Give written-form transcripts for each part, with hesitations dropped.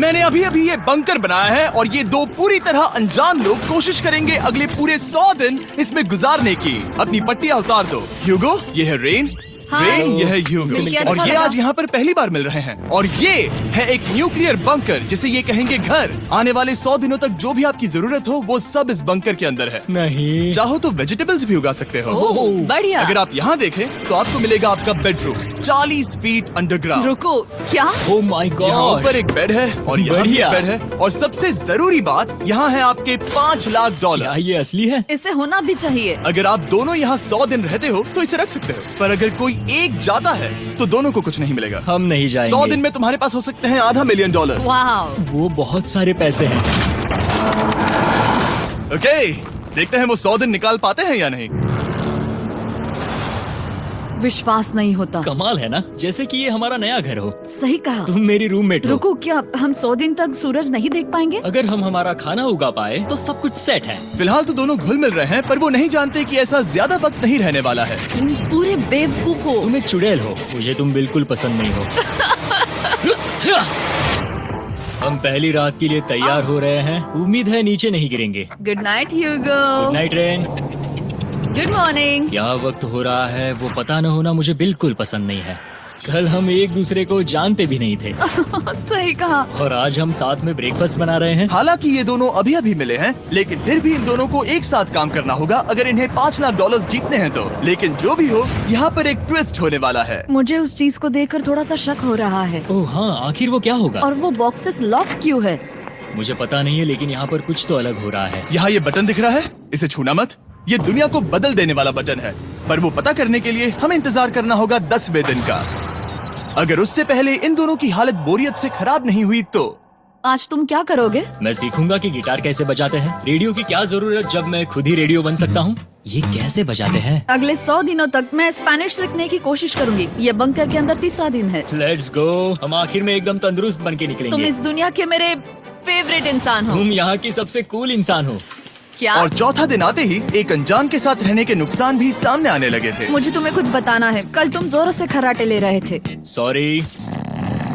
मैंने अभी अभी ये बंकर बनाया है और ये दो पूरी तरह अनजान लोग कोशिश करेंगे अगले पूरे 100 दिन इसमें गुजारने की। अपनी पट्टियां उतार दो। ह्यूगो, ये है रेन। रेन, ये है ह्यूगो। और ये आज यहाँ पर पहली बार मिल रहे हैं। और ये है एक न्यूक्लियर बंकर, जिसे ये कहेंगे घर। आने वाले 100 दिनों तक जो भी आपकी जरूरत हो वो सब इस बंकर के अंदर है। नहीं, चाहो तो वेजिटेबल्स भी उगा सकते हो। बढ़िया। अगर आप यहाँ देखें तो आपको मिलेगा आपका बेडरूम 40 फीट अंडरग्राउंड। रुको, क्या? ओह माय यहाँ गॉड। ऊपर एक बेड है और यहाँ भी एक बेड है। और सबसे जरूरी बात, यहाँ है आपके $5 लाख। क्या ये असली है? इसे होना भी चाहिए। अगर आप दोनों यहाँ 100 दिन रहते हो तो इसे रख सकते हो, पर अगर कोई एक जाता है तो दोनों को कुछ नहीं मिलेगा। हम नहीं जाएंगे। 100 दिन में तुम्हारे पास हो सकते हैं $500 मिलियन। वाह, वो बहुत सारे पैसे हैं। ओके, देखते हैं वो 100 दिन निकाल पाते हैं या नहीं। विश्वास नहीं होता। कमाल है ना, जैसे कि ये हमारा नया घर हो। सही कहा। तुम मेरी रूममेट हो। रुको, क्या हम 100 दिन तक सूरज नहीं देख पाएंगे? अगर हम हमारा खाना उगा पाए तो सब कुछ सेट है। फिलहाल तो दोनों घुल मिल रहे हैं, पर वो नहीं जानते कि ऐसा ज्यादा वक्त नहीं रहने वाला है। तुम पूरे बेवकूफ हो। तुम एक चुड़ैल हो, मुझे तुम बिल्कुल पसंद नहीं हो। हम पहली रात के लिए तैयार हो रहे हैं। उम्मीद है नीचे नहीं गिरेंगे। Good night Hugo. Good night Ren. Good morning. क्या वक्त हो रहा है वो पता न होना मुझे बिल्कुल पसंद नहीं है। कल हम एक दूसरे को जानते भी नहीं थे सही कहा। और आज हम साथ में ब्रेकफास्ट बना रहे हैं। हालांकि ये दोनों अभी अभी मिले हैं, लेकिन फिर भी इन दोनों को एक साथ काम करना होगा अगर इन्हें $5 लाख जीतने हैं तो। लेकिन जो भी हो, यहाँ पर एक ट्विस्ट होने वाला है। मुझे उस चीज को देखकर थोड़ा सा शक हो रहा है। ओह हाँ, आखिर वो क्या होगा? और वो बॉक्सेस लॉक क्यों है? मुझे पता नहीं है, लेकिन यहाँ पर कुछ तो अलग हो रहा है। यहाँ ये बटन दिख रहा है, इसे छूना मत। ये दुनिया को बदल देने वाला बटन है, पर वो पता करने के लिए हमें इंतजार करना होगा 10वें दिन का। अगर उससे पहले इन दोनों की हालत बोरियत से खराब नहीं हुई तो आज तुम क्या करोगे? मैं सीखूंगा कि गिटार कैसे बजाते हैं। रेडियो की क्या जरूरत जब मैं खुद ही रेडियो बन सकता हूँ। ये कैसे बजाते हैं? अगले 100 दिनों तक मैं स्पेनिश सीखने की कोशिश करूंगी। ये बंकर के अंदर तीसरा दिन है। Let's go. हम आखिर में एकदम तंदुरुस्त बन के तुम निकलेंगे। इस दुनिया के मेरे फेवरेट इंसान हो। तुम यहाँ की सबसे कूल इंसान हो। क्या? और चौथा दिन आते ही एक अनजान के साथ रहने के नुकसान भी सामने आने लगे थे। मुझे तुम्हें कुछ बताना है। कल तुम जोरों से खर्राटे ले रहे थे। सॉरी।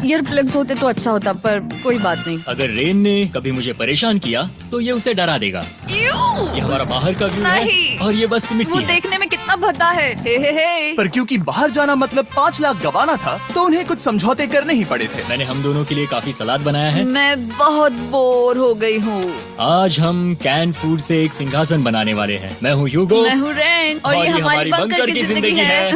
ईयर प्लग्स होते तो अच्छा होता, पर कोई बात नहीं। अगर रेन ने कभी मुझे परेशान किया तो ये उसे डरा देगा। ये हमारा बाहर का व्यू है नहीं। और ये बस वो मिट्टी है। देखने में कितना भद्दा है। हे। पर क्योंकि बाहर जाना मतलब 5 लाख गंवाना था, तो उन्हें कुछ समझौते करने ही पड़े थे। मैंने हम दोनों के लिए काफी सलाद बनाया है। मैं बहुत बोर हो गई हूँ। आज हम कैन फूड से एक सिंहासन बनाने वाले हैं। मैं हूँ ह्यूगो। मैं हूँ रेन और ये हमारी बंकर की जिंदगी है।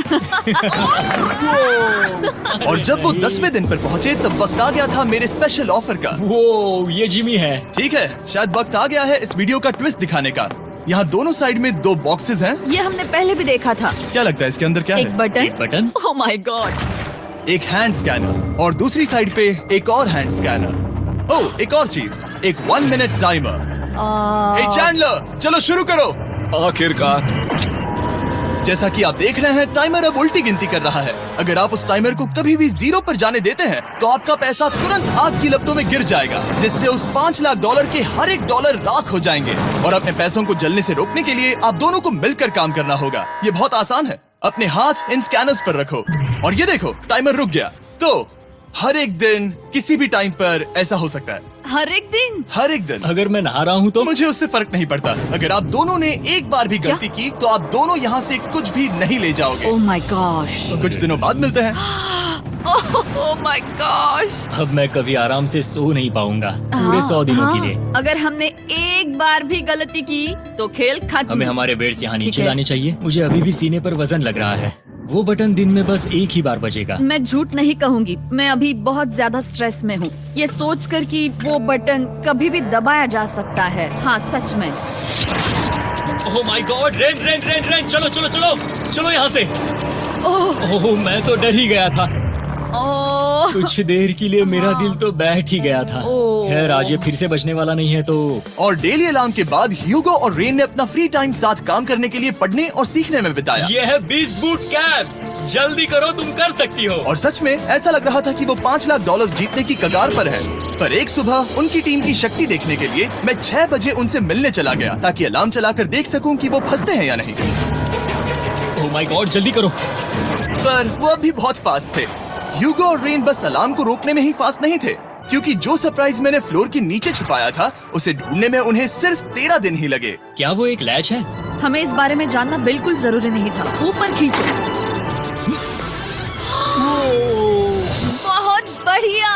और जब वो 10वें दिन पर पहुँचे तब वक्त आ गया था मेरे स्पेशल ऑफर का। वो ये जिमी है। ठीक है, शायद वक्त आ गया है इस वीडियो का ट्विस्ट दिखाने का। यहाँ दोनों साइड में 2 बॉक्सेस हैं। ये हमने पहले भी देखा था। क्या लगता है इसके अंदर क्या एक है? Button. Button. Oh my God. एक हैंड स्कैनर और दूसरी साइड पे एक और हैंड स्कैनर। ओह, एक और चीज, एक 1 मिनट टाइमर। हे चैंडलर, चलो शुरू करो। आखिरकार। जैसा कि आप देख रहे हैं, टाइमर अब उल्टी गिनती कर रहा है। अगर आप उस टाइमर को कभी भी 0 पर जाने देते हैं तो आपका पैसा तुरंत आग की लपटों में गिर जाएगा, जिससे उस $5 लाख के हर एक डॉलर राख हो जाएंगे। और अपने पैसों को जलने से रोकने के लिए आप दोनों को मिलकर काम करना होगा। ये बहुत आसान है। अपने हाथ इन स्कैनर्स पर रखो और ये देखो, टाइमर रुक गया। तो हर एक दिन किसी भी टाइम पर ऐसा हो सकता है। हर एक दिन? हर एक दिन। अगर मैं नहा रहा हूँ तो मुझे उससे फर्क नहीं पड़ता। अगर आप दोनों ने एक बार भी गलती की तो आप दोनों यहाँ से कुछ भी नहीं ले जाओगे। Oh my gosh. कुछ दिनों बाद मिलते हैं। Oh my gosh. अब मैं कभी आराम से सो नहीं पाऊंगा पूरे 100 दिनों के लिए। अगर हमने एक बार भी गलती की तो खेल खत्म। हमें हमारे बेड्स यहाँ ठीक नीचे है। लाने चाहिए। मुझे अभी भी सीने पर वजन लग रहा है। वो बटन दिन में बस एक ही बार बजेगा। मैं झूठ नहीं कहूँगी, मैं अभी बहुत ज्यादा स्ट्रेस में हूँ, ये सोचकर कि वो बटन कभी भी दबाया जा सकता है। हाँ सच में। ओह my God. Rain rain rain rain, चलो चलो चलो चलो यहाँ से। ओह मैं तो डर ही गया था। ओह कुछ देर के लिए मेरा दिल तो बैठ ही गया था। ओह। खैर आज ये फिर से बजने वाला नहीं है तो। और डेली अलार्म के बाद ह्यूगो और रेन ने अपना फ्री टाइम साथ काम करने के लिए पढ़ने और सीखने में बिताया। ये है 20 बूट कैप। जल्दी करो, तुम कर सकती हो। और सच में ऐसा लग रहा था कि वो $5 लाख जीतने की कगार पर है। पर एक सुबह उनकी टीम की शक्ति देखने के लिए मैं 6 बजे उनसे मिलने चला गया, ताकि अलार्म चलाकर देख सकूं कि वो फंसते हैं या नहीं। ओह माय गॉड, जल्दी करो। पर वो अब भी बहुत फास्ट थे। ह्यूगो और रेन बस अलार्म को रोकने में ही फास्ट नहीं थे, क्योंकि जो सरप्राइज मैंने फ्लोर के नीचे छुपाया था उसे ढूंढने में उन्हें सिर्फ 13 दिन ही लगे। क्या वो एक लैच है? हमें इस बारे में जानना बिल्कुल जरूरी नहीं था। ऊपर खींचो। बहुत बढ़िया।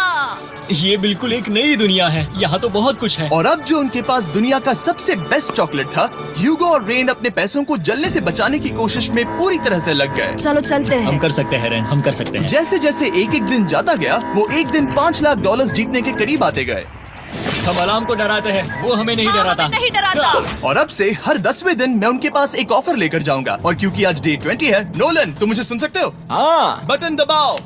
ये बिल्कुल एक नई दुनिया है। यहाँ तो बहुत कुछ है। और अब जो उनके पास दुनिया का सबसे बेस्ट चॉकलेट था, ह्यूगो और रेन अपने पैसों को जलने से बचाने की कोशिश में पूरी तरह से लग गए। चलो चलते हम हैं। कर सकते हैं रेन, हम कर सकते हैं। जैसे जैसे एक एक दिन जाता गया वो एक दिन $5 लाख जीतने के करीब आते गए। हम अलार्म को डराते हैं, वो हमें नहीं हाँ, डराता। हमें नहीं डराता। और अब से हर 10वें दिन मैं उनके पास एक ऑफर लेकर जाऊंगा। और क्योंकि आज डे 20 है, नोलन तुम मुझे सुन सकते हो? हाँ। बटन दबाओ।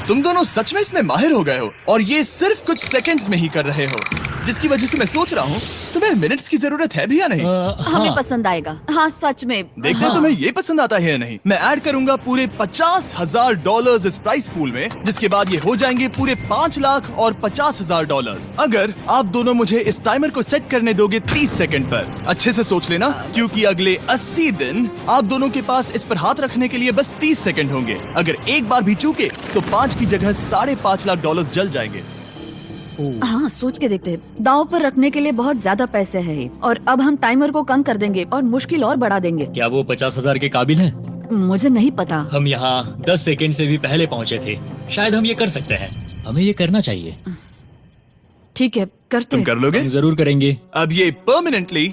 तुम दोनों सच में इसमें माहिर हो गए हो और ये सिर्फ कुछ सेकंड्स में ही कर रहे हो, जिसकी वजह से मैं सोच रहा हूँ तुम्हें मिनट्स की जरूरत है भी या नहीं। हमें हाँ। पसंद आएगा। हाँ सच में। देखते हैं तुम्हें ये पसंद आता है या नहीं। मैं ऐड करूंगा पूरे $50,000 इस प्राइस पूल में, जिसके बाद ये हो जाएंगे पूरे $5 लाख और $50,000 अगर आप दोनों मुझे इस टाइमर को सेट करने दोगे 30 सेकंड पर। अच्छे से सोच लेना, क्योंकि अगले 80 दिन आप दोनों के पास इस पर हाथ रखने के लिए बस 30 सेकंड होंगे। अगर एक बार भी चूके तो 5 की जगह $5.5 लाख जल जाएंगे। हाँ सोच के देखते हैं। दांव पर रखने के लिए बहुत ज्यादा पैसे हैं और अब हम टाइमर को कम कर देंगे और मुश्किल और बढ़ा देंगे। क्या वो 50,000 के काबिल हैं? मुझे नहीं पता। हम यहाँ 10 सेकंड से भी पहले पहुँचे थे। शायद हम ये कर सकते हैं। हमें ये करना चाहिए। ठीक है करते तुम हैं। कर लोगे? हम जरूर करेंगे। अब ये परमानेंटली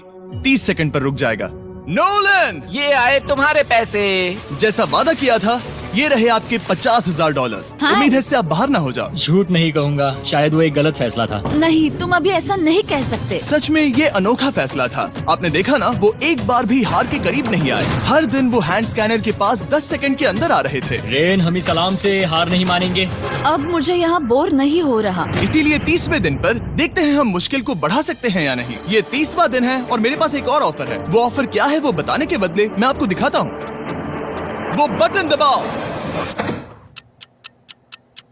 30 सेकंड पर रुक जाएगा। नोलन, ये आए तुम्हारे पैसे। जैसा वादा किया था, ये रहे आपके $50,000। हाँ। उम्मीद है इससे आप बाहर ना हो जाओ। झूठ नहीं कहूँगा, शायद वो एक गलत फैसला था। नहीं तुम अभी ऐसा नहीं कह सकते। सच में ये अनोखा फैसला था। आपने देखा ना, वो एक बार भी हार के करीब नहीं आए। हर दिन वो हैंड स्कैनर के पास 10 सेकंड के अंदर आ रहे थे। रेन, हम इस अलार्म से हार नहीं मानेंगे। अब मुझे यहाँ बोर नहीं हो रहा। इसीलिए 30वें दिन पर देखते हैं हम मुश्किल को बढ़ा सकते हैं या नहीं। ये 30वां दिन है और मेरे पास एक और ऑफर है। वो ऑफर क्या है वो बताने के बदले मैं आपको दिखाता हूँ। वो बटन दबाओ।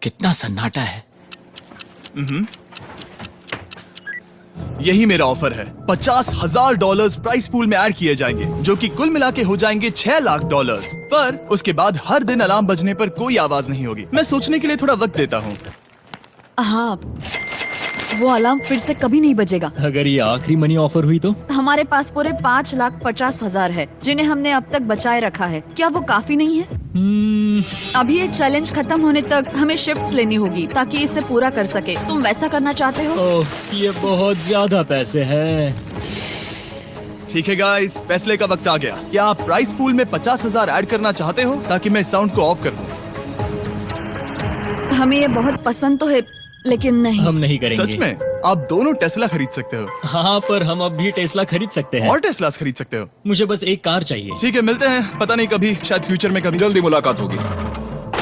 कितना सन्नाटा है। यही मेरा ऑफर है। $50,000 प्राइस पूल में ऐड किए जाएंगे, जो कि कुल मिला के हो जाएंगे $6 लाख। पर उसके बाद हर दिन अलार्म बजने पर कोई आवाज नहीं होगी। मैं सोचने के लिए थोड़ा वक्त देता हूँ। हाँ वो अलार्म फिर से कभी नहीं बजेगा। अगर ये आखिरी मनी ऑफर हुई तो? हमारे पास पूरे $5,50,000 है जिन्हें हमने अब तक बचाए रखा है। क्या वो काफी नहीं है? अभी ये चैलेंज खत्म होने तक हमें शिफ्ट्स लेनी होगी ताकि इसे पूरा कर सके। तुम वैसा करना चाहते हो? ओह, ये बहुत ज्यादा पैसे हैं। ठीक है गाइस, फैसले का वक्त आ गया। क्या आप प्राइस पूल में 50,000 ऐड करना चाहते हो ताकि मैं साउंड को ऑफ कर दूं? हमें ये बहुत पसंद तो है लेकिन नहीं। हम नहीं करेंगे। सच में? आप दोनों टेस्ला खरीद सकते हो हाँ, पर हम अब भी टेस्ला खरीद सकते हैं। और टेस्लास खरीद सकते हो। मुझे बस एक कार चाहिए। ठीक है, मिलते हैं। पता नहीं कभी, शायद फ्यूचर में कभी। जल्दी मुलाकात होगी।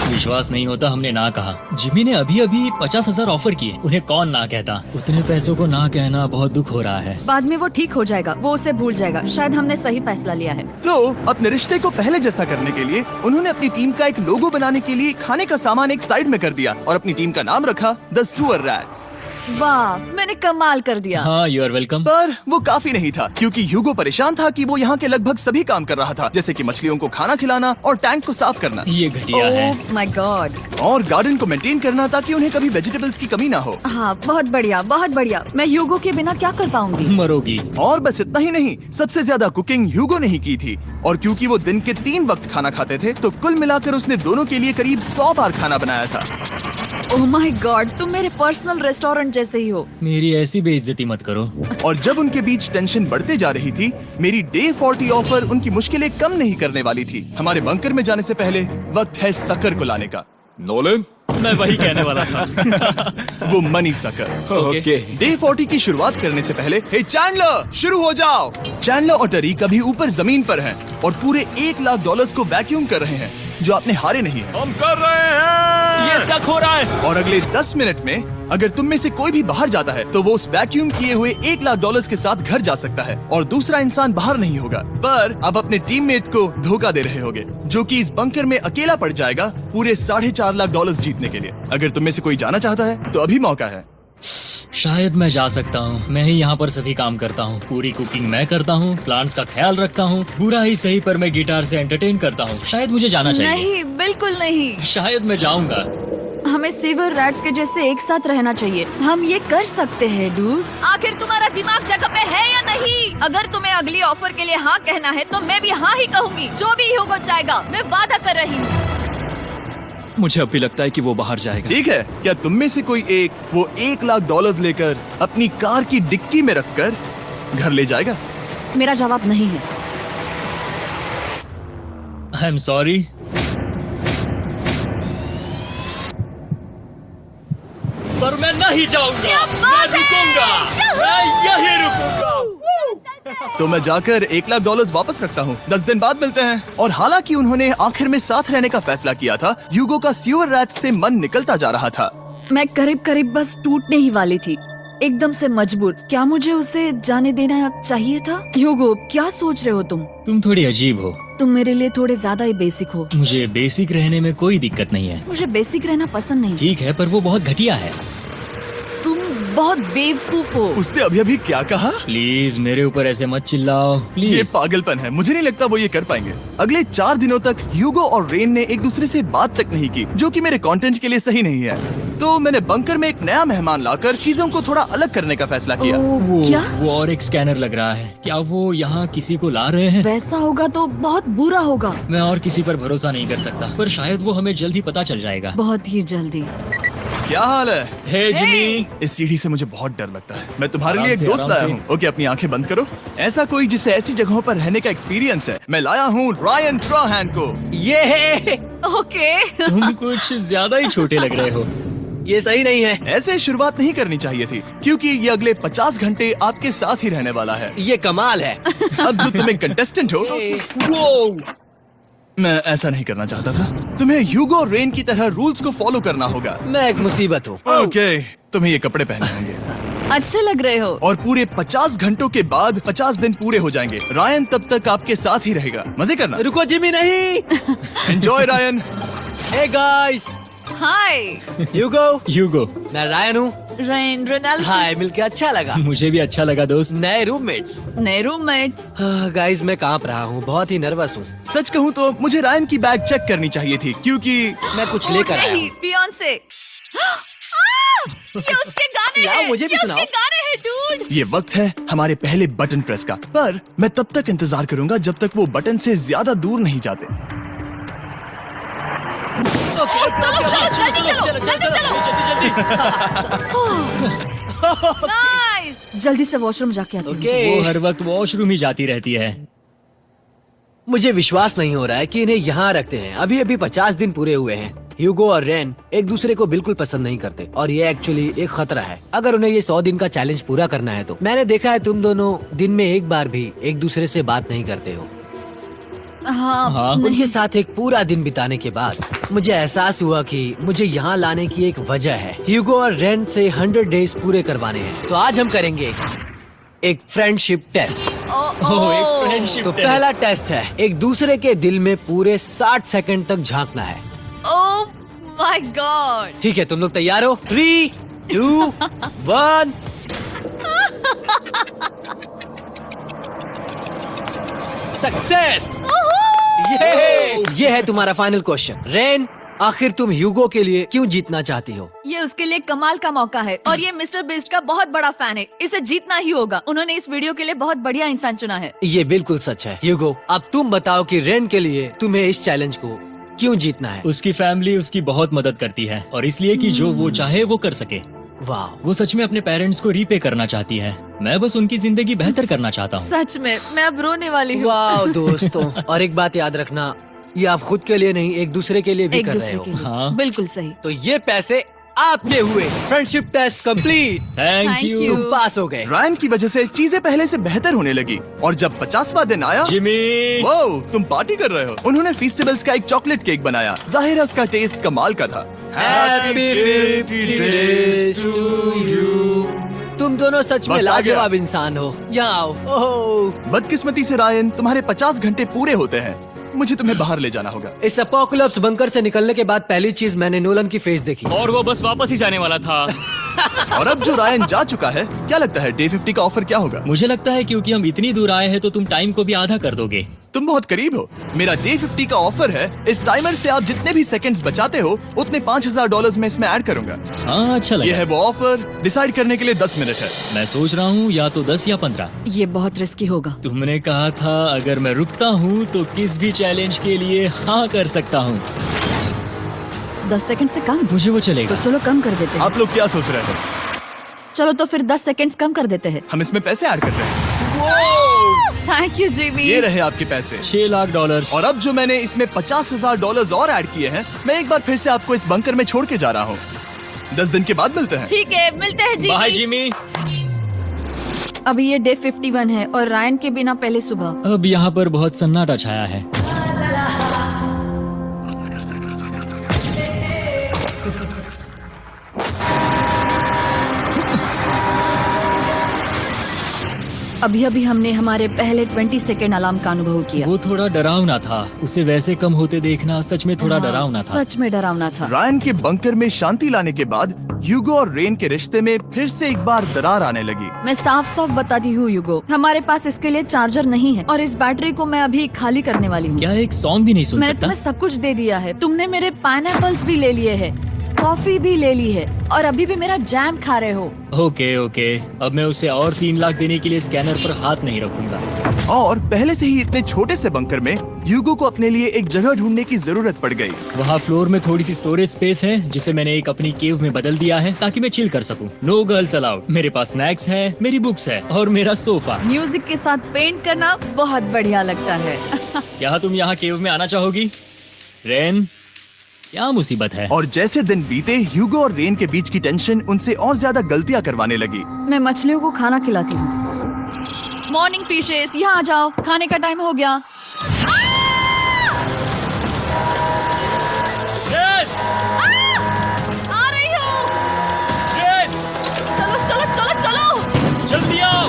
विश्वास नहीं होता हमने ना कहा। जिमी ने अभी अभी 50,000 ऑफर किए। उन्हें कौन ना कहता। उतने पैसों को ना कहना बहुत दुख हो रहा है। बाद में वो ठीक हो जाएगा। वो उसे भूल जाएगा। शायद हमने सही फैसला लिया है। तो अपने रिश्ते को पहले जैसा करने के लिए उन्होंने अपनी टीम का एक लोगो बनाने के लिए खाने का सामान एक साइड में कर दिया और अपनी टीम का नाम रखा द सुअर रैट्स। वाह मैंने कमाल कर दिया। हाँ, यू आर वेलकम। पर वो काफी नहीं था, क्योंकि ह्यूगो परेशान था कि वो यहाँ के लगभग सभी काम कर रहा था, जैसे कि मछलियों को खाना खिलाना और टैंक को साफ करना ये घटिया है। ओह माय गॉड। और गार्डन को मेंटेन करना ताकि उन्हें कभी वेजिटेबल्स की कमी ना हो। हाँ बहुत बढ़िया बहुत बढ़िया। मैं ह्यूगो के बिना क्या कर पाऊंगी? मरोगी। और बस इतना ही नहीं, सबसे ज्यादा कुकिंग ह्यूगो ने ही की थी। और क्योंकि वो दिन के 3 वक्त खाना खाते थे, तो कुल मिलाकर उसने दोनों के लिए करीब 100 बार खाना बनाया था। ओह माय गॉड, तुम मेरे पर्सनल रेस्टोरेंट जैसे ही हो। मेरी ऐसी बेइज्जती मत करो। और जब उनके बीच टेंशन बढ़ते जा रही थी, मेरी डे 40 ऑफर उनकी मुश्किलें कम नहीं करने वाली थी। हमारे बंकर में जाने से पहले वक्त है सकर को लाने का। नोलन। मैं वही कहने वाला था। वो मनी सकर। ओके। डे 40 की शुरुआत करने से पहले, हे चैंडलर, शुरू हो जाओ। चैंडलर और टरी कभी ऊपर जमीन पर हैं और पूरे $1 लाख को वैक्यूम कर रहे हैं, जो आपने हारे नहीं है। हम कर रहे हैं। ये शक हो रहा है। और अगले 10 मिनट में अगर तुम में से कोई भी बाहर जाता है, तो वो उस वैक्यूम किए हुए $1 लाख के साथ घर जा सकता है और दूसरा इंसान बाहर नहीं होगा। पर अब अपने टीममेट को धोखा दे रहे होगे, जो कि इस बंकर में अकेला पड़ जाएगा पूरे $4.5 लाख जीतने के लिए। अगर तुम में से कोई जाना चाहता है तो अभी मौका है। शायद मैं जा सकता हूँ। मैं ही यहाँ पर सभी काम करता हूँ। पूरी कुकिंग मैं करता हूँ, प्लांट्स का ख्याल रखता हूँ। बुरा ही सही, पर मैं गिटार से एंटरटेन करता हूँ। शायद मुझे जाना चाहिए। नहीं बिल्कुल नहीं। शायद मैं जाऊंगा। हमें सीवर रैट्स के जैसे एक साथ रहना चाहिए। हम ये कर सकते हैं डूड। आखिर तुम्हारा दिमाग जगह पे है या नहीं? अगर तुम्हें अगली ऑफर के लिए हाँ कहना है तो मैं भी हाँ ही कहूँगी। जो भी होगा जाएगा, मैं वादा कर रही हूँ। मुझे अब भी लगता है कि वो बाहर जाएगा। ठीक है, क्या तुम में से कोई एक वो $1,00,000 लेकर अपनी कार की डिक्की में रखकर घर ले जाएगा? मेरा जवाब नहीं है। I am sorry. पर मैं नहीं जाऊंगा, क्या मैं बात है? रुकूंगा, मैं यही रुकूंगा। तो मैं जाकर $1,00,000 वापस रखता हूँ। 10 दिन बाद मिलते हैं। और हालांकि उन्होंने आखिर में साथ रहने का फैसला किया था, ह्यूगो का सीवर रैट्स से मन निकलता जा रहा था। मैं करीब करीब बस टूटने ही वाली थी, एकदम से मजबूर। क्या मुझे उसे जाने देना चाहिए था? ह्यूगो, क्या सोच रहे हो तुम? तुम थोड़ी अजीब हो। तुम मेरे लिए थोड़े ज्यादा ही बेसिक हो। मुझे बेसिक रहने में कोई दिक्कत नहीं है। मुझे बेसिक रहना पसंद नहीं। ठीक है, पर वो बहुत घटिया है। तुम बहुत बेवकूफ हो। उसने अभी अभी क्या कहा? प्लीज मेरे ऊपर ऐसे मत चिल्लाओ, ये प्लीज। पागलपन है। मुझे नहीं लगता वो ये कर पाएंगे। अगले 4 दिनों तक ह्यूगो और रेन ने एक दूसरे से बात तक नहीं की, जो कि मेरे कंटेंट के लिए सही नहीं है। तो मैंने बंकर में एक नया मेहमान लाकर चीजों को थोड़ा अलग करने का फैसला किया। क्या? वो और एक स्कैनर लग रहा है। क्या वो यहाँ किसी को ला रहे हैं? वैसा होगा तो बहुत बुरा होगा। मैं और किसी पर भरोसा नहीं कर सकता, पर शायद वो हमें जल्द ही पता चल जाएगा। बहुत ही जल्दी। क्या हाल है? हे जिमी। इस सीढ़ी से मुझे बहुत डर लगता है। मैं तुम्हारे आराम लिए एक से, दोस्त आराम लाया से। हूँ। ओके, अपनी आंखें बंद करो। ऐसा कोई जिसे ऐसी जगहों पर रहने का एक्सपीरियंस है। मैं लाया हूँ रायन ट्राहैन को। ये ओके। तुम कुछ ज्यादा ही छोटे लग रहे हो। ये सही नहीं है। ऐसे शुरुआत नहीं करनी चाहिए थी, क्योंकि ये अगले 50 घंटे आपके साथ ही रहने वाला है। ये कमाल है। अब जो तुम एक कंटेस्टेंट हो, वो मैं ऐसा नहीं करना चाहता था। तुम्हें ह्यूगो और रेन की तरह रूल्स को फॉलो करना होगा। मैं एक मुसीबत हूँ। ओके, तुम्हें ये कपड़े पहने होंगे। अच्छे लग रहे हो। और पूरे 50 घंटों के बाद 50 दिन पूरे हो जाएंगे। रायन तब तक आपके साथ ही रहेगा। मजे करना। रुको जिमी, नहीं। Enjoy Ryan. हे गाइस, हाय ह्यूगो। ह्यूगो। मैं रायन हूँ। Rain Ronaldo. हाय, मिलके अच्छा लगा। मुझे भी अच्छा लगा दोस्त। नए रूममेट्स। नए रूममेट्स। गाइस, मैं कांप रहा हूँ, बहुत ही नर्वस हूँ। सच कहूँ तो मुझे रायन की बैग चेक करनी चाहिए थी, क्योंकि मैं कुछ लेकर आया नहीं, हूँ। बियॉन्से। ये उसके गाने लाओ, हैं। मुझे भी ये सुनाओ। उसके गाने हैं डूड। ये वक्त है हमारे पहले बटन प्रेस का। पर मैं तब तक इंतजार करूंगा जब तक वो बटन से ज्यादा दूर नहीं जाते। चलो चलो जल्दी चलो नाइस। जल्दी से वॉशरूम जाके आती हूँ। वो हर वक्त वॉशरूम ही जाती रहती है। मुझे विश्वास नहीं हो रहा है कि इन्हें यहाँ रखते हैं। अभी अभी 50 दिन पूरे हुए हैं। ह्यूगो और रेन एक दूसरे को बिल्कुल पसंद नहीं करते और ये एक्चुअली एक खतरा है। अगर उन्हें ये 100 दिन का चैलेंज पूरा करना है तो। मैंने देखा है तुम दोनों दिन में एक बार भी एक दूसरे से बात नहीं करते हो। हाँ, उनके साथ एक पूरा दिन बिताने के बाद मुझे एहसास हुआ कि मुझे यहाँ लाने की एक वजह है। ह्यूगो और रेन से 100 डेज पूरे करवाने हैं। तो आज हम करेंगे एक फ्रेंडशिप टेस्ट। ओह, एक फ्रेंडशिप तो टेस्ट। पहला टेस्ट है, एक दूसरे के दिल में पूरे 60 सेकंड तक झांकना है। ओह माय गॉड। ठीक है, तुम लोग तैयार हो? 3, 2, 1। सक्सेस। ये है तुम्हारा फाइनल क्वेश्चन। रेन, आखिर तुम ह्यूगो के लिए क्यों जीतना चाहती हो? ये उसके लिए कमाल का मौका है और ये मिस्टर बीस्ट का बहुत बड़ा फैन है। इसे जीतना ही होगा। उन्होंने इस वीडियो के लिए बहुत बढ़िया इंसान चुना है। ये बिल्कुल सच है। ह्यूगो, अब तुम बताओ कि रेन के लिए तुम्हें इस चैलेंज को क्यों जीतना है? उसकी फैमिली उसकी बहुत मदद करती है और इसलिए कि जो वो चाहे वो कर सके। वाह, वो सच में अपने पेरेंट्स को रीपे करना चाहती है। मैं बस उनकी जिंदगी बेहतर करना चाहता हूँ। सच में मैं अब रोने वाली हूँ। वाह दोस्तों। और एक बात याद रखना, ये आप खुद के लिए नहीं, एक दूसरे के लिए भी एक कर रहे दूसरे हो। के लिए। हाँ। बिल्कुल सही। तो ये पैसे आपके हुए। Friendship test complete. Thank Thank you you। तुम पास हो गए। रायन की वजह से चीजें पहले से बेहतर होने लगी। और जब 50वां दिन आया, जिमी। वो तुम पार्टी कर रहे हो। उन्होंने फीस्टेबल्स का एक चॉकलेट केक बनाया। जाहिर है उसका टेस्ट कमाल का था। Happy 50 days to you। तुम दोनों सच में वक्त आ गया। लाजवाब इंसान हो। यहाँ आओ। ओह, बदकिस्मती से रायन, तुम्हारे 50 घंटे पूरे होते हैं। मुझे तुम्हें बाहर ले जाना होगा। इस अपोकलिप्स बंकर से निकलने के बाद पहली चीज मैंने नोलन की फेस देखी। और वो बस वापस ही जाने वाला था। और अब जो रायन जा चुका है, क्या लगता है डे 50 का ऑफर क्या होगा? मुझे लगता है क्योंकि हम इतनी दूर आए हैं तो तुम टाइम को भी आधा कर दोगे। तुम बहुत करीब हो। मेरा डे 50 का ऑफर है। इस टाइमर से आप जितने भी सेकंड्स बचाते हो उतने $5000 में इसमें ऐड करूंगा। हाँ अच्छा ये लगा। है वो ऑफर। डिसाइड करने के लिए 10 मिनट है। मैं सोच रहा हूँ या तो 10 या 15। ये बहुत रिस्की होगा। तुमने कहा था अगर मैं रुकता हूँ तो किस भी चैलेंज के लिए हाँ कर सकता हूँ। 10 सेकंड से कम? मुझे वो तो चलेगा। चलो कम कर देते हैं। आप लोग क्या सोच रहे हो? चलो तो फिर 10 सेकंड्स कम कर देते हैं। हम इसमें पैसे ऐड करते हैं। Thank you Jimmy. ये रहे आपके पैसे। $6 लाख। और अब जो मैंने इसमें $50,000 और ऐड किए हैं, मैं एक बार फिर से आपको इस बंकर में छोड़ के जा रहा हूँ। 10 दिन के बाद मिलते हैं। ठीक है, मिलते हैं बाय जिमी। जिमी। अभी ये डे 51 है और रायन के बिना पहले सुबह। अब यहाँ पर बहुत सन्नाटा छाया है। अभी अभी हमने हमारे पहले 20 सेकेंड अलार्म का अनुभव किया। वो थोड़ा डरावना था। उसे वैसे कम होते देखना सच में थोड़ा हाँ, डरावना था। सच में डरावना था। रायन के बंकर में शांति लाने के बाद ह्यूगो और रेन के रिश्ते में फिर से एक बार दरार आने लगी। मैं साफ साफ बताती हूँ यूगो, हमारे पास इसके लिए चार्जर नहीं है और इस बैटरी को मैं अभी खाली करने वाली हूँ। क्या एक सॉन्ग भी नहीं सुन मैंने सकता? तुम्हें सब कुछ दे दिया है। तुमने मेरे पाइनएप्पल्स भी ले लिए हैं, कॉफी भी ले ली है और अभी भी मेरा जैम खा रहे हो। ओके ओके, अब मैं उसे और 3 लाख देने के लिए स्कैनर पर हाथ नहीं रखूंगा। और पहले से ही इतने छोटे से बंकर में ह्यूगो को अपने लिए एक जगह ढूंढने की जरूरत पड़ गई। वहाँ फ्लोर में थोड़ी सी स्टोरेज स्पेस है जिसे मैंने एक अपनी केव में बदल दिया है ताकि मैं चिल कर सकूं। No girls allowed. मेरे पास स्नैक्स है, मेरी बुक्स है और मेरा सोफा। म्यूजिक के साथ पेंट करना बहुत बढ़िया लगता है। क्या तुम यहाँ केव में आना चाहोगी? रेन, क्या मुसीबत है? और जैसे दिन बीते ह्यूगो और रेन के बीच की टेंशन उनसे और ज्यादा गलतियां करवाने लगी। मैं मछलियों को खाना खिलाती हूँ। मॉर्निंग फिशेस, यहाँ आ जाओ, खाने का टाइम हो गया। रेन! आ रही हूँ। रेन! चलो चलो चलो चलो। जल्दी आओ!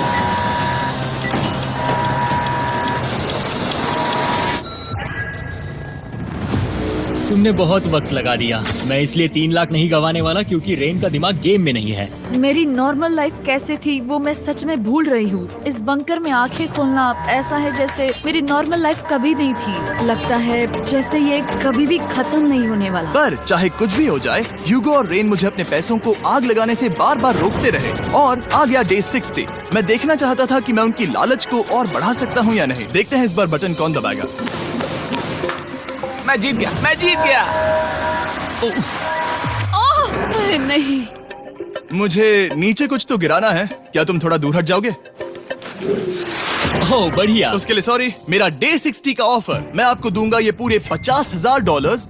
तुमने बहुत वक्त लगा दिया। मैं इसलिए 3 लाख नहीं गंवाने वाला क्योंकि रेन का दिमाग गेम में नहीं है। मेरी नॉर्मल लाइफ कैसे थी वो मैं सच में भूल रही हूँ। इस बंकर में आंखें खोलना ऐसा है जैसे मेरी नॉर्मल लाइफ कभी नहीं थी। लगता है जैसे ये कभी भी खत्म नहीं होने वाला। पर चाहे कुछ भी हो जाए, ह्यूगो और रेन मुझे अपने पैसों को आग लगाने से बार बार रोकते रहे। और आ गया डे 60। मैं देखना चाहता था कि मैं उनकी लालच को और बढ़ा सकता हूँ या नहीं। देखते हैं इस बार बटन कौन दबाएगा। मैं जीत गया, मैं जीत गया। ओह नहीं। मुझे नीचे कुछ तो गिराना है। क्या तुम थोड़ा दूर हट जाओगे? ओह बढ़िया। उसके लिए सॉरी। मेरा डे 60 का ऑफर, मैं आपको दूंगा ये पूरे $50,000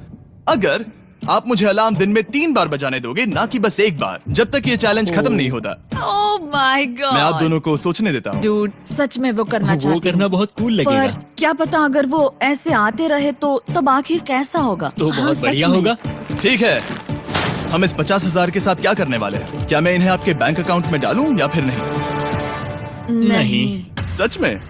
अगर आप मुझे अलार्म दिन में 3 बार बजाने दोगे, ना कि बस एक बार, जब तक ये चैलेंज खत्म नहीं होता। ओह माय गॉड। मैं आप दोनों को सोचने देता हूँ। डूड, सच में वो करना वो चाहती करना हूँ। बहुत कूल पर लगेगा। क्या पता अगर वो ऐसे आते रहे तो तब आखिर कैसा होगा। तो हाँ, बहुत सच बढ़िया में। होगा। ठीक है, हम इस 50,000 के साथ क्या करने वाले हैं? क्या मैं इन्हें आपके बैंक अकाउंट में डालूं या फिर नहीं? नहीं। सच में?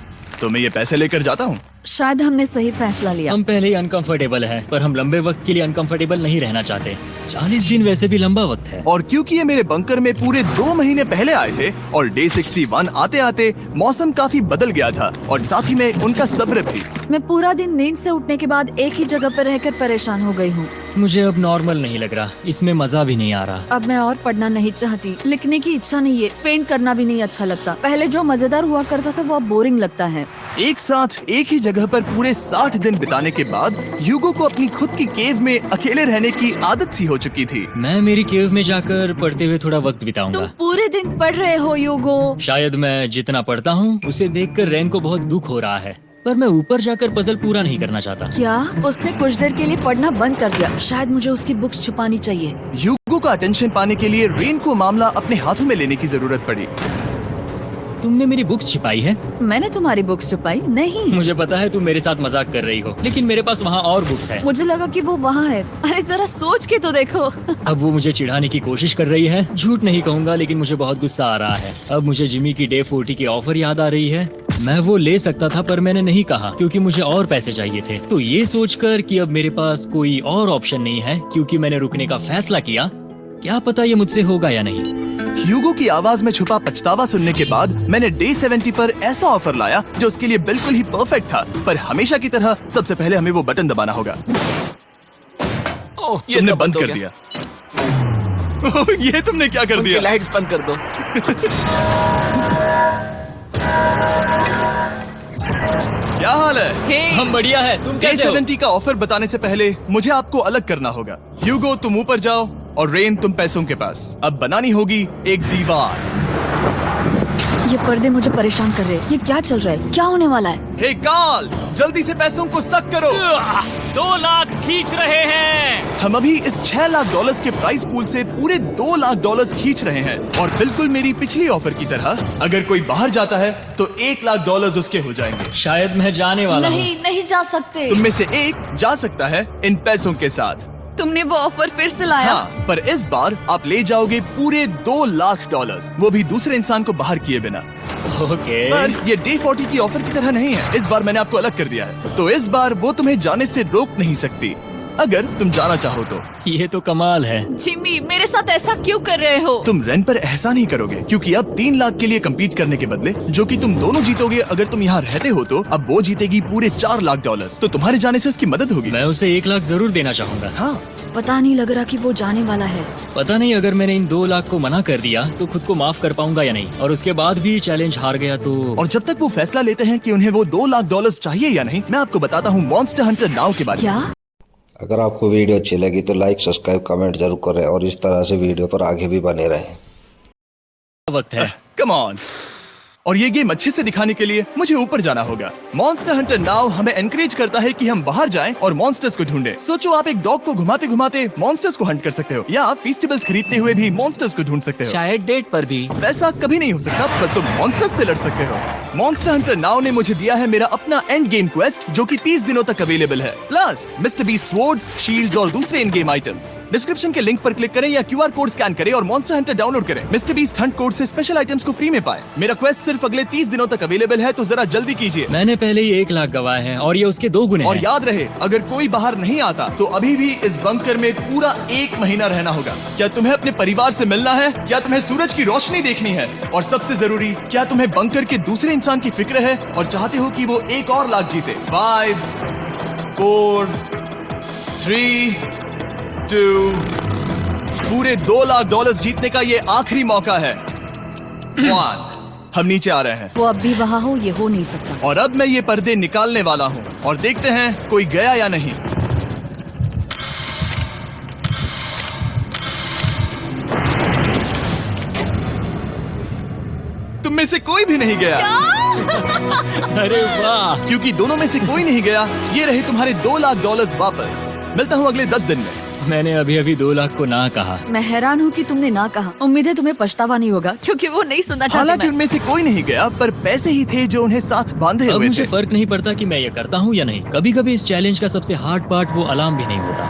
तो मैं ये पैसे लेकर जाता हूँ। शायद हमने सही फैसला लिया। हम पहले ही अनकंफर्टेबल हैं, पर हम लंबे वक्त के लिए अनकंफर्टेबल नहीं रहना चाहते। 40 दिन वैसे भी लंबा वक्त है। और क्योंकि ये मेरे बंकर में पूरे 2 महीने पहले आए थे और डे 61 आते आते मौसम काफी बदल गया था और साथ ही में उनका सब्र भी। मैं पूरा दिन नींद से उठने के बाद एक ही जगह पर रहकर परेशान हो गई हूँ। मुझे अब नॉर्मल नहीं लग रहा, इसमें मजा भी नहीं आ रहा। अब मैं और पढ़ना नहीं चाहती, लिखने की इच्छा नहीं है, पेंट करना भी नहीं अच्छा लगता। पहले जो मजेदार हुआ करता था वो अब बोरिंग लगता है। एक साथ एक ही जगह पर पूरे 60 दिन बिताने के बाद ह्यूगो को अपनी खुद की केव में अकेले रहने की आदत सी हो चुकी थी। मैं मेरी केव में जाकर पढ़ते हुए थोड़ा वक्त तुम बिताऊंगा। पूरे दिन पढ़ रहे हो यूगो। शायद मैं जितना पढ़ता हूँ उसे देखकर रेन को बहुत दुख हो रहा है, पर मैं ऊपर जाकर पजल पूरा नहीं करना चाहता। क्या उसने कुछ देर के लिए पढ़ना बंद कर दिया? शायद मुझे उसकी बुक्स छुपानी चाहिए। ह्यूगो का अटेंशन पाने के लिए रेन को मामला अपने हाथों में लेने की जरूरत पड़ी। तुमने मेरी बुक्स छिपाई है? मैंने तुम्हारी बुक्स छुपाई नहीं। मुझे पता है तुम मेरे साथ मजाक कर रही हो, लेकिन मेरे पास वहाँ और बुक्स है। मुझे लगा कि वो वहाँ है। अरे जरा सोच के तो देखो। अब वो मुझे चिढ़ाने की कोशिश कर रही है। झूठ नहीं कहूंगा, लेकिन मुझे बहुत गुस्सा आ रहा है। अब मुझे जिमी की डे 40 की ऑफर याद आ रही है। मैं वो ले सकता था पर मैंने नहीं कहा क्योंकि मुझे और पैसे चाहिए थे। तो ये सोचकर कि अब मेरे पास कोई और ऑप्शन नहीं है क्योंकि मैंने रुकने का फैसला किया, क्या पता ये मुझसे होगा या नहीं। ह्यूगो की आवाज में छुपा पछतावा सुनने के बाद मैंने डे 70 पर ऐसा ऑफर लाया जो उसके लिए बिल्कुल ही परफेक्ट था। पर हमेशा की तरह सबसे पहले हमें वो बटन दबाना होगा। ओह, ये तुमने तो बंद हो कर गया। दिया। ये तुमने क्या कर उनकी दिया? लाइट्स बंद कर दो। क्या हाल है? हे, हम बढ़िया है, तुम डे कैसे हो? 70 का ऑफर बताने से पहले मुझे आपको अलग करना होगा। ह्यूगो तुम ऊपर जाओ और रेन तुम पैसों के पास। अब बनानी होगी एक दीवार। ये पर्दे मुझे परेशान कर रहे हैं। ये क्या चल रहा है? क्या होने वाला है? हे कार्ल, जल्दी से पैसों को सक करो। 2 लाख खींच रहे हैं। हम अभी इस $6 लाख के प्राइस पूल से पूरे $2 लाख खींच रहे हैं और बिल्कुल मेरी पिछली ऑफर की तरह अगर कोई बाहर जाता है तो $1 लाख उसके हो जाएंगे। शायद मैं जाने वाला हूँ। नहीं जा सकते। तुम में से एक जा सकता है इन पैसों के साथ। तुमने वो ऑफर फिर से लाया? हाँ, पर इस बार आप ले जाओगे पूरे $2 लाख, वो भी दूसरे इंसान को बाहर किए बिना। ओके। पर ये डे 40 की ऑफर की तरह नहीं है। इस बार मैंने आपको अलग कर दिया है, तो इस बार वो तुम्हें जाने से रोक नहीं सकती अगर तुम जाना चाहो तो। ये तो कमाल है। जिमी, मेरे साथ ऐसा क्यों कर रहे हो? तुम रेन पर एहसान नहीं करोगे क्योंकि अब 3 लाख के लिए कम्पीट करने के बदले जो कि तुम दोनों जीतोगे अगर तुम यहाँ रहते हो, तो अब वो जीतेगी पूरे $4 लाख। तो तुम्हारे जाने से उसकी मदद होगी। मैं उसे 1 लाख जरूर देना चाहूंगा। हाँ, पता नहीं लग रहा कि वो जाने वाला है। पता नहीं अगर मैंने इन 2 लाख को मना कर दिया तो खुद को माफ कर पाऊंगा या नहीं, और उसके बाद भी चैलेंज हार गया तो। और जब तक वो फैसला लेते हैं कि उन्हें वो $2 लाख चाहिए या नहीं, मैं आपको बताता हूँ मॉन्स्टर हंटर नाउ के बारे में। क्या? अगर आपको वीडियो अच्छी लगी तो लाइक सब्सक्राइब कमेंट जरूर करें और इस तरह से वीडियो पर आगे भी बने रहें। वक्त है। Come on. और ये गेम अच्छे से दिखाने के लिए मुझे ऊपर जाना होगा। मॉन्स्टर हंटर नाउ हमें एनकरेज करता है कि हम बाहर जाएं और मॉन्स्टर्स को ढूंढें। सोचो आप एक डॉग को घुमाते घुमाते मॉन्स्टर्स को हंट कर सकते हो, या आप फेस्टिवल्स खरीदते हुए भी मॉन्स्टर्स को ढूंढ सकते हो। शायद डेट पर भी। वैसा कभी नहीं हो सकता, पर तुम मॉन्स्टर्स से लड़ सकते हो। मॉन्स्टर हंटर नाउ ने मुझे दिया है मेरा अपना एंड गेम क्वेस्ट जो कि 30 दिनों तक अवेलेबल है, plus mister beast swords, shields और दूसरे इन गेम आइटम्स। डिस्क्रिप्शन के लिंक पर क्लिक करें या QR कोड स्कैन करें और मॉन्स्टर हंटर डाउनलोड करें। मिस्टर बीस्ट हंट कोड से स्पेशल आइटम्स को फ्री में पाएं। मेरा क्वेस्ट सिर्फ अगले 30 दिनों तक अवेलेबल है, तो जरा जल्दी कीजिए। मैंने पहले ही 1 लाख गवाए हैं और ये उसके 2 गुने और हैं। याद रहे, अगर कोई बाहर नहीं आता तो अभी भी इस बंकर में पूरा 1 महीना रहना होगा। क्या तुम्हें अपने परिवार से मिलना है? क्या तुम्हें सूरज की रोशनी देखनी है? और सबसे जरूरी, क्या तुम्हें बंकर के दूसरे इंसान की फिक्र है और चाहते हो कि वो $1 और लाख जीते? 5, 4, 3, 2, पूरे $2 लाख जीतने का ये आखिरी मौका है। 1, हम नीचे आ रहे हैं वो अब भी वहाँ हो, ये हो नहीं सकता। और अब मैं ये पर्दे निकालने वाला हूँ और देखते हैं कोई गया या नहीं। तुम में से कोई भी नहीं गया। अरे वाह। क्योंकि दोनों में से कोई नहीं गया, ये रहे तुम्हारे $2 लाख वापस। मिलता हूँ अगले 10 दिन में। मैंने अभी अभी 2 लाख को ना कहा। मैं हैरान हूँ कि तुमने ना कहा। उम्मीद है तुम्हें पछतावा नहीं होगा क्योंकि वो नहीं सुनना चाहती। हालांकि मैं। उनमें से कोई नहीं गया, पर पैसे ही थे जो उन्हें साथ बांधे अब हुए मुझे थे। फर्क नहीं पड़ता कि मैं ये करता हूँ या नहीं। कभी कभी इस चैलेंज का सबसे हार्ड पार्ट वो अलार्म भी नहीं होता,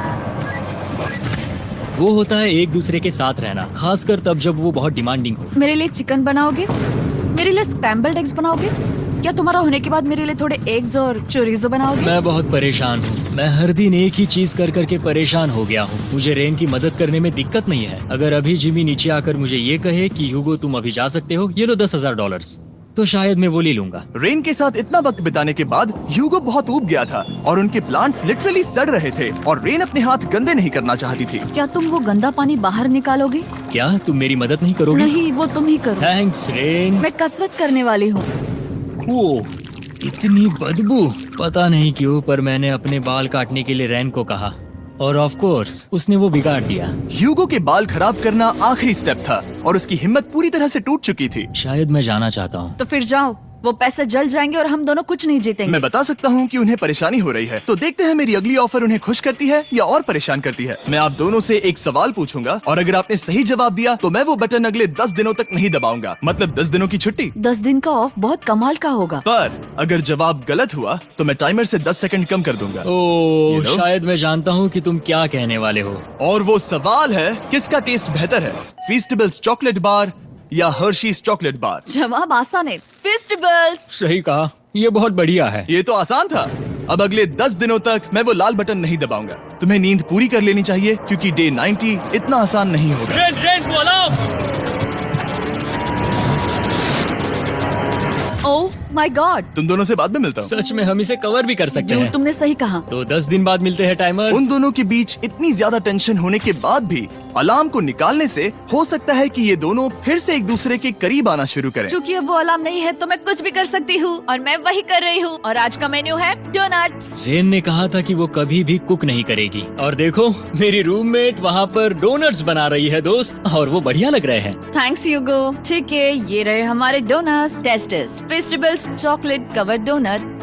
वो होता है एक दूसरे के साथ रहना, खासकर तब जब वो बहुत डिमांडिंग हो। मेरे लिए चिकन बनाओगे? मेरे लिए स्क्रैम्बल्ड एग्स बनाओगे? क्या तुम्हारा होने के बाद मेरे लिए थोड़े एग्स और चोरिजो बनाओगे? मैं बहुत परेशान हूँ। मैं हर दिन एक ही चीज कर करके परेशान हो गया हूँ। मुझे रेन की मदद करने में दिक्कत नहीं है। अगर अभी जिमी नीचे आकर मुझे ये कहे कि ह्यूगो तुम अभी जा सकते हो, ये लो $10,000, तो शायद मैं वो ले लूंगा। रेन के साथ इतना वक्त बिताने के बाद ह्यूगो बहुत ऊब गया था और उनके प्लांट्स लिटरली सड़ रहे थे और रेन अपने हाथ गंदे नहीं करना चाहती थी। क्या तुम वो गंदा पानी बाहर निकालोगे? क्या तुम मेरी मदद नहीं करोगी? नहीं, वो तुम ही करो। Thanks rain. मैं कसरत करने वाली हूँ। वो इतनी बदबू। पता नहीं क्यों, पर मैंने अपने बाल काटने के लिए रेन को कहा और ऑफ कोर्स उसने वो बिगाड़ दिया। ह्यूगो के बाल खराब करना आखिरी स्टेप था और उसकी हिम्मत पूरी तरह से टूट चुकी थी। शायद मैं जाना चाहता हूँ। तो फिर जाओ, वो पैसे जल जाएंगे और हम दोनों कुछ नहीं जीतेंगे। मैं बता सकता हूँ कि उन्हें परेशानी हो रही है, तो देखते हैं मेरी अगली ऑफर उन्हें खुश करती है या और परेशान करती है। मैं आप दोनों से एक सवाल पूछूंगा और अगर आपने सही जवाब दिया तो मैं वो बटन अगले 10 दिनों तक नहीं दबाऊंगा, मतलब 10 दिनों की छुट्टी। 10 दिन का ऑफ बहुत कमाल का होगा। पर अगर जवाब गलत हुआ तो मैं टाइमर से 10 सेकंड कम कर दूंगा। ओह, You know? शायद मैं जानता हूँ कि तुम क्या कहने वाले हो। और वो सवाल है, किसका टेस्ट बेहतर है, फेस्टिवल्स चॉकलेट बार या हर्शीज चॉकलेट बार? जवाब आसान है, फेस्टिवल्स। सही कहा, ये बहुत बढ़िया है। ये तो आसान था। अब अगले 10 दिनों तक मैं वो लाल बटन नहीं दबाऊंगा। तुम्हें नींद पूरी कर लेनी चाहिए क्योंकि डे 90 इतना आसान नहीं होगा। रेन रेन को अलार्म। ओह माय गॉड, तुम दोनों से बाद में मिलता हूँ। सच में हम इसे कवर भी कर सकते हैं। तुमने सही कहा। तो 10 दिन बाद मिलते हैं टाइमर। उन दोनों के बीच इतनी ज्यादा टेंशन होने के बाद भी अलार्म को निकालने से हो सकता है कि ये दोनों फिर से एक दूसरे के करीब आना शुरू करें। क्योंकि अब वो अलार्म नहीं है तो मैं कुछ भी कर सकती हूँ और मैं वही कर रही हूँ। और आज का मेन्यू है डोनट्स। रेन ने कहा था कि वो कभी भी कुक नहीं करेगी और देखो मेरी रूममेट वहाँ पर डोनट्स बना रही है दोस्त, और वो बढ़िया लग रहे हैं। Thanks Hugo. ठीक है, ये रहे हमारे donuts. Tasters festivals chocolate covered donuts.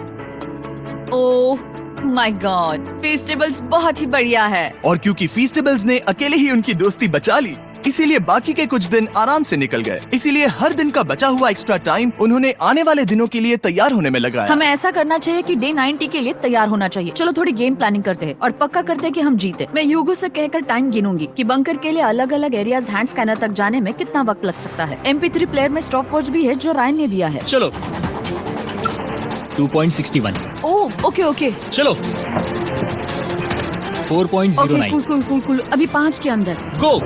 Oh my God, festivals बहुत ही बढ़िया है। और क्योंकि फीस्टेबल्स ने अकेले ही उनकी दोस्ती बचा ली, इसीलिए बाकी के कुछ दिन आराम से निकल गए। इसीलिए हर दिन का बचा हुआ एक्स्ट्रा टाइम उन्होंने आने वाले दिनों के लिए तैयार होने में लगाया। हमें ऐसा करना चाहिए कि डे 90 के लिए तैयार होना चाहिए। चलो थोड़ी गेम प्लानिंग करते हैं और पक्का करते हैं कि हम जीते। मैं यूगो से कहकर टाइम गिनूंगी कि बंकर के लिए अलग अलग एरियाज हैंड स्कैनर तक जाने में कितना वक्त लग सकता है। MP3 प्लेयर में स्टॉप वॉच भी है जो रायन ने दिया है। चलो 2.61। ओह ओके ओके चलो 4.09। Okay cool cool cool cool. अभी 5 के अंदर। गो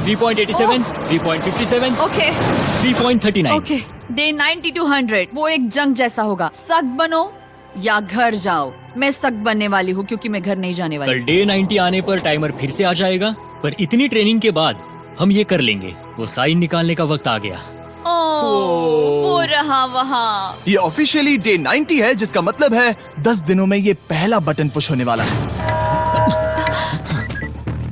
3.87, 3.57, ओके 3.39। ओके। डे 90 to 100 वो एक जंग जैसा होगा। सक बनो या घर जाओ। मैं सक बनने वाली हूँ क्योंकि मैं घर नहीं जाने वाली। कल डे 90 आने पर टाइमर फिर से आ जाएगा, पर इतनी ट्रेनिंग के बाद हम ये कर लेंगे। वो साइन निकालने का वक्त आ गया। वो रहा वहाँ। ये ऑफिशियली डे 90 है, जिसका मतलब है 10 दिनों में ये पहला बटन पुश होने वाला है।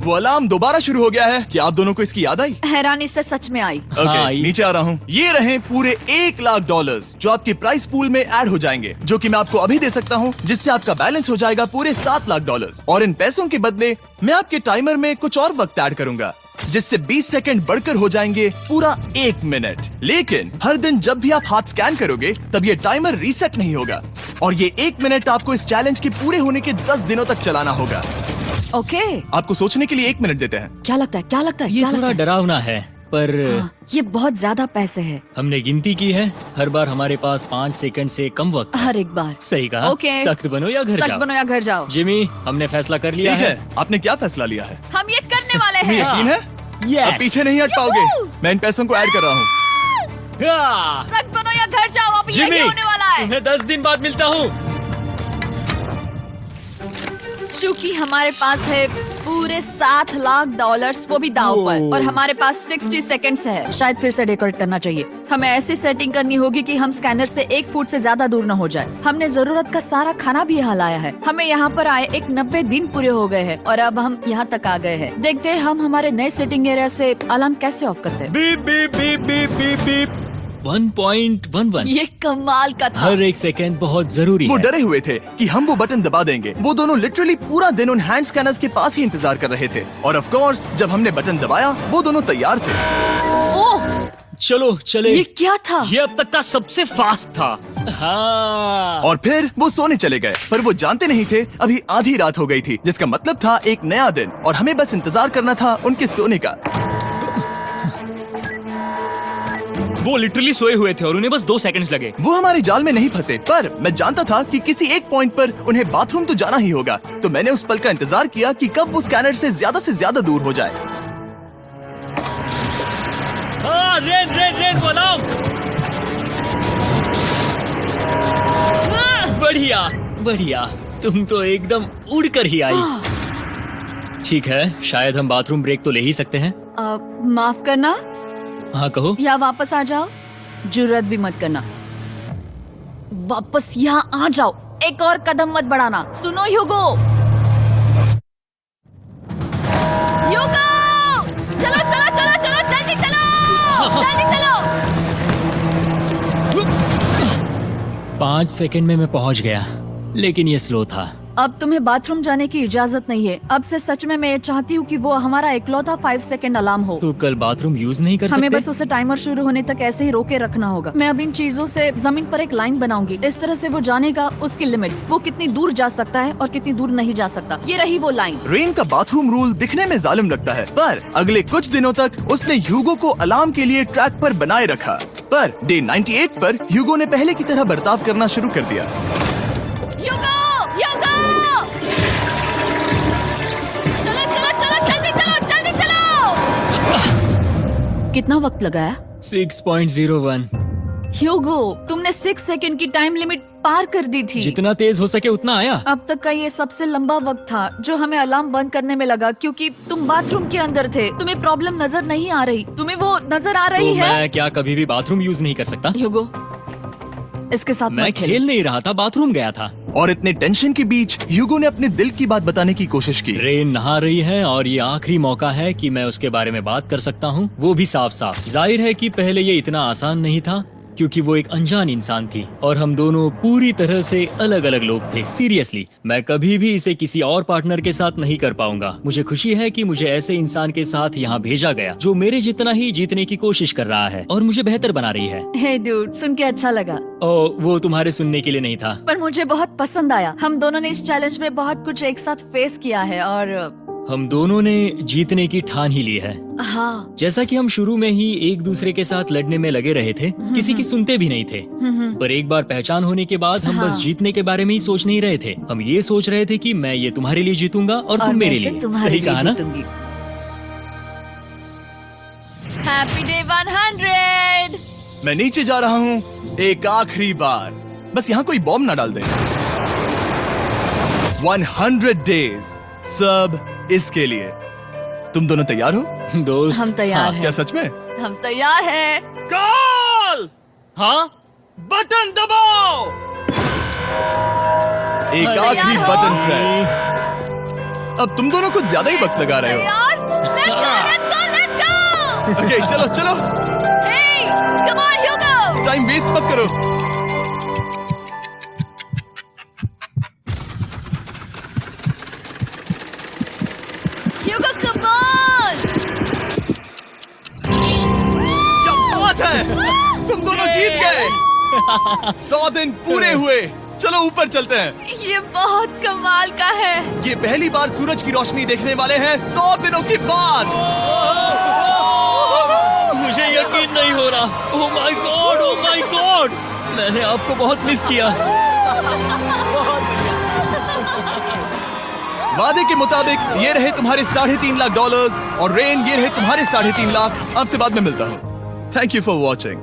वो अलार्म दोबारा शुरू हो गया है। क्या आप दोनों को इसकी याद आई? हैरानी से सच में आई। ओके, हाँ, नीचे आ रहा हूँ। ये रहे पूरे $1,00,000 जो आपके प्राइस पूल में ऐड हो जाएंगे, जो कि मैं आपको अभी दे सकता हूँ, जिससे आपका बैलेंस हो जाएगा पूरे $7,00,000। और इन पैसों के बदले मैं आपके टाइमर में कुछ और वक्त ऐड करूंगा, जिससे 20 सेकंड बढ़कर हो जाएंगे पूरा 1 मिनट। लेकिन हर दिन जब भी आप हाथ स्कैन करोगे तब ये टाइमर रीसेट नहीं होगा, और ये 1 मिनट आपको इस चैलेंज के पूरे होने के 10 दिनों तक चलाना होगा। ओके आपको सोचने के लिए 1 मिनट देते हैं। क्या लगता है क्या लगता है ये क्या थोड़ा लगता है? डरावना है, पर हाँ, ये बहुत ज्यादा पैसे है हमने गिनती की है। हर बार हमारे पास 5 सेकंड से कम वक्त। हर एक बार। सही कहा। ओके। सख्त बनो या घर सक जाओ। बनो या घर जाओ। जिमी, हमने फैसला कर लिया ठीक है। है, आपने क्या फैसला लिया है? हम ये करने वाले तुम्हें हैं। यकीन है? Yes. अब पीछे नहीं हट पाओगे। मैं इन पैसों को ऐड कर रहा हूँ। हाँ। सक बनो या घर जाओ। अब जिमी, यही होने वाला है। तुम्हें 10 दिन बाद मिलता हूँ। चूंकि हमारे पास है पूरे $7,00,000 वो भी दाव पर, और हमारे पास 60 सेकंड्स है। शायद फिर से डेकोरेट करना चाहिए। हमें ऐसी सेटिंग करनी होगी कि हम स्कैनर से 1 फुट से ज्यादा दूर न हो जाए। हमने जरूरत का सारा खाना भी यहाँ लाया है। हमें यहाँ पर आए 90 दिन पूरे हो गए हैं और अब हम यहाँ तक आ गए हैं। देखते हैं हम हमारे नए सेटिंग एरिया से अलार्म कैसे ऑफ करते हैं। Beep beep beep beep beep beep. 1.11। ये कमाल का था। हर एक सेकंड बहुत जरूरी वो है। डरे हुए थे कि हम वो बटन दबा देंगे। वो दोनों लिटरली पूरा दिन उन हैंड स्कैनर्स के पास ही इंतजार कर रहे थे, और ऑफ कोर्स जब हमने बटन दबाया वो दोनों तैयार थे। ओह चलो चले। ये क्या था? ये अब तक का सबसे फास्ट था। हाँ। और फिर वो सोने चले गए, पर वो जानते नहीं थे अभी आधी रात हो गई थी, जिसका मतलब था एक नया दिन, और हमें बस इंतजार करना था उनके सोने का। वो लिटरली सोए हुए थे और उन्हें बस 2 सेकंड्स लगे। वो हमारे जाल में नहीं फंसे, पर मैं जानता था कि किसी एक पॉइंट पर उन्हें बाथरूम तो जाना ही होगा, तो मैंने उस पल का इंतजार किया कि कब वो स्कैनर से ज्यादा दूर हो जाए। हाँ, रेन रेन रेन को अलार्म। बढ़िया बढ़िया, तुम तो एकदम उड़कर ही आई। ठीक है, शायद हम बाथरूम ब्रेक तो ले ही सकते हैं। माफ करना हाँ कहो। या वापस आ जाओ। जुर्रत भी मत करना। वापस यहाँ आ जाओ। एक और कदम मत बढ़ाना। सुनो ह्यूगो। ह्यूगो, चलो चलो चलो चलो, जल्दी चलो जल्दी चलो। 5 सेकंड में मैं पहुंच गया, लेकिन ये स्लो था। अब तुम्हें बाथरूम जाने की इजाजत नहीं है। अब से सच में मैं ये चाहती हूँ कि वो हमारा इकलौता 5 सेकंड अलार्म हो। तो कल बाथरूम यूज नहीं कर हमें सकते? बस उसे टाइमर शुरू होने तक ऐसे ही रोके रखना होगा। मैं अब इन चीजों से जमीन पर एक लाइन बनाऊंगी। इस तरह से वो जानेगा उसकी लिमिट्स, वो कितनी दूर जा सकता है और कितनी दूर नहीं जा सकता। ये रही वो लाइन। रेन का बाथरूम रूल दिखने में जालिम लगता है, पर अगले कुछ दिनों तक उसने ह्यूगो को अलार्म के लिए ट्रैक पर बनाए रखा। पर डे 98 पर ह्यूगो ने पहले की तरह बर्ताव करना शुरू कर दिया। ह्यूगो, ह्यूगो! कितना वक्त लगाया? 6.01। ह्यूगो, तुमने 6 सेकंड की टाइम लिमिट पार कर दी थी। जितना तेज हो सके उतना आया। अब तक का ये सबसे लंबा वक्त था जो हमें अलार्म बंद करने में लगा, क्योंकि तुम बाथरूम के अंदर थे। तुम्हें प्रॉब्लम नजर नहीं आ रही। तुम्हें वो नजर आ रही तो है? मैं क्या कभी भी बाथरूम यूज नहीं कर सकता? ह्यूगो, इसके साथ मैं मत खेल। खेल नहीं रहा था, बाथरूम गया था। और इतने टेंशन के बीच ह्यूगो ने अपने दिल की बात बताने की कोशिश की। रेन नहा रही है और ये आखिरी मौका है कि मैं उसके बारे में बात कर सकता हूँ, वो भी साफ साफ। जाहिर है कि पहले ये इतना आसान नहीं था, क्योंकि वो एक अनजान इंसान थी और हम दोनों पूरी तरह से अलग अलग लोग थे। सीरियसली, मैं कभी भी इसे किसी और पार्टनर के साथ नहीं कर पाऊंगा। मुझे खुशी है कि मुझे ऐसे इंसान के साथ यहाँ भेजा गया जो मेरे जितना ही जीतने की कोशिश कर रहा है और मुझे बेहतर बना रही है। हे डूड, सुन के अच्छा लगा, वो तुम्हारे सुनने के लिए नहीं था। पर मुझे बहुत पसंद आया। हम दोनों ने इस चैलेंज में बहुत कुछ एक साथ फेस किया है और हम दोनों ने जीतने की ठान ही ली है। हाँ। जैसा कि हम शुरू में ही एक दूसरे के साथ लड़ने में लगे रहे थे, किसी की सुनते भी नहीं थे। पर एक बार पहचान होने के बाद हम बस जीतने के बारे में ही सोच नहीं रहे थे। हम ये सोच रहे थे कि मैं ये तुम्हारे लिए जीतूंगा और तुम मेरे लिए। सही कहा ना? Happy day 100। मैं नीचे जा रहा हूँ एक आखिरी बार, बस यहाँ कोई बॉम्ब ना डाल दे। 100 डेज, सब इसके लिए। तुम दोनों तैयार हो? दोस्त, हम तैयार हैं। क्या सच में? हम तैयार हैं। कॉल। हाँ, बटन दबाओ। एक अरे आखिरी यार हो। Button press. अब तुम दोनों कुछ ज्यादा ही वक्त लगा रहे हो। तैयार? Let's go, let's go, let's go! Okay, चलो चलो, Hey, come on, Hugo! Time waste मत करो। Hugo, come on! क्या बात है, तुम दोनों जीत गए। 100 दिन पूरे हुए। चलो ऊपर चलते हैं। ये बहुत कमाल का है। ये पहली बार सूरज की रोशनी देखने वाले हैं 100 दिनों के बाद। मुझे यकीन नहीं हो रहा। ओह my God, oh my God, मैंने आपको बहुत मिस किया। वादे के मुताबिक ये रहे तुम्हारे $3.5 लाख और रेन ये रहे तुम्हारे 3.5 लाख। आपसे बाद में मिलता हूँ। Thank you for watching.